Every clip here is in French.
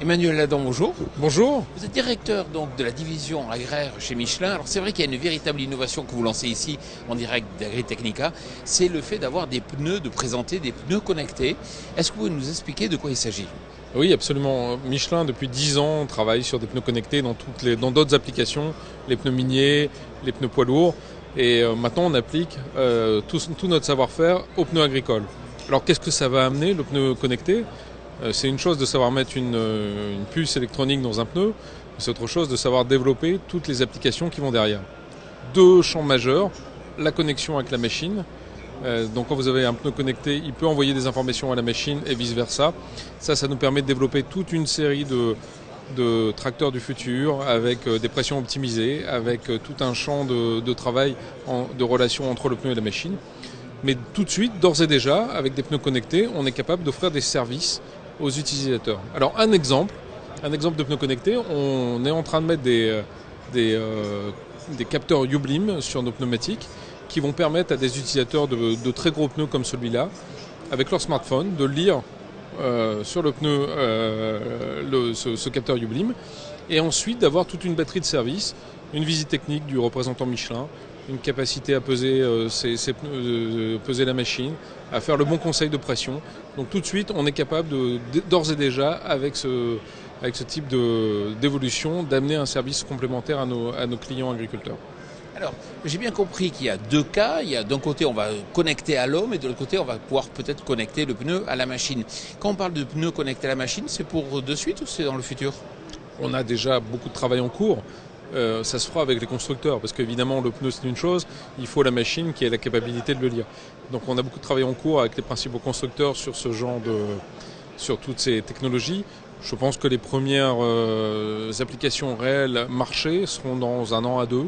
Emmanuel Ladan, bonjour. Bonjour. Vous êtes directeur donc de la division agraire chez Michelin. Alors c'est vrai qu'il y a une véritable innovation que vous lancez ici en direct d'Agritechnica, c'est le fait d'avoir des pneus, de présenter des pneus connectés. Est-ce que vous pouvez nous expliquer de quoi il s'agit? Oui, absolument. Michelin, depuis 10 ans, travaille sur des pneus connectés dans d'autres applications, les pneus miniers, les pneus poids lourds. Et maintenant, on applique tout notre savoir-faire aux pneus agricoles. Alors, qu'est-ce que ça va amener, le pneu connecté? C'est une chose de savoir mettre une puce électronique dans un pneu, mais c'est autre chose de savoir développer toutes les applications qui vont derrière. Deux champs majeurs, la connexion avec la machine. Donc quand vous avez un pneu connecté, il peut envoyer des informations à la machine et vice-versa. Ça nous permet de développer toute une série de tracteurs du futur avec des pressions optimisées, avec tout un champ de travail, de relation entre le pneu et la machine. Mais tout de suite, d'ores et déjà, avec des pneus connectés, on est capable d'offrir des services aux utilisateurs. Alors un exemple de pneus connectés, on est en train de mettre des capteurs Ublim sur nos pneumatiques qui vont permettre à des utilisateurs de très gros pneus comme celui-là, avec leur smartphone, de lire sur le pneu ce capteur Ublim et ensuite d'avoir toute une batterie de services, une visite technique du représentant Michelin, une capacité à peser, peser la machine, à faire le bon conseil de pression. Donc tout de suite, on est capable d'ores et déjà, avec ce type d'évolution, d'amener un service complémentaire à nos clients agriculteurs. Alors, j'ai bien compris qu'il y a deux cas. Il y a d'un côté, on va connecter à l'homme et de l'autre côté, on va pouvoir peut-être connecter le pneu à la machine. Quand on parle de pneu connecté à la machine, c'est pour de suite ou c'est dans le futur? On a déjà beaucoup de travail en cours. Ça se fera avec les constructeurs, parce qu'évidemment le pneu c'est une chose, il faut la machine qui ait la capacité de le lire. Donc on a beaucoup de travail en cours avec les principaux constructeurs sur sur toutes ces technologies. Je pense que les premières applications réelles marché seront dans 1 an à 2.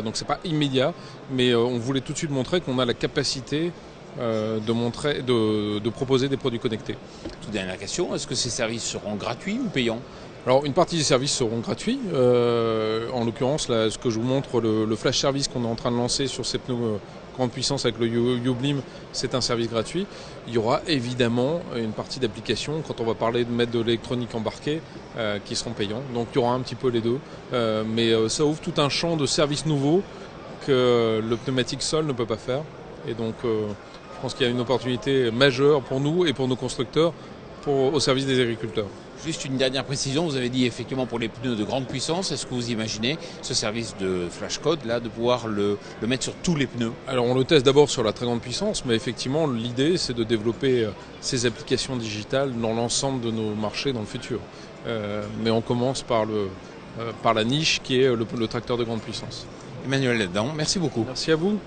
Donc c'est pas immédiat, mais on voulait tout de suite montrer qu'on a la capacité de proposer des produits connectés. Toute dernière question, est-ce que ces services seront gratuits ou payants? Alors une partie des services seront gratuits. En l'occurrence, là, ce que je vous montre, le flash service qu'on est en train de lancer sur ces pneus grande puissance avec le Ublim, c'est un service gratuit. Il y aura évidemment une partie d'application quand on va parler de mettre de l'électronique embarquée qui seront payants. Donc il y aura un petit peu les deux. Mais ça ouvre tout un champ de services nouveaux que le pneumatique seul ne peut pas faire. Et donc je pense qu'il y a une opportunité majeure pour nous et pour nos constructeurs au service des agriculteurs. Juste une dernière précision, vous avez dit effectivement pour les pneus de grande puissance, est-ce que vous imaginez ce service de flash code là, de pouvoir le mettre sur tous les pneus? Alors on le teste d'abord sur la très grande puissance, mais effectivement l'idée c'est de développer ces applications digitales dans l'ensemble de nos marchés dans le futur. Mais on commence par la niche qui est le tracteur de grande puissance. Emmanuel Ladan, merci beaucoup. Merci à vous.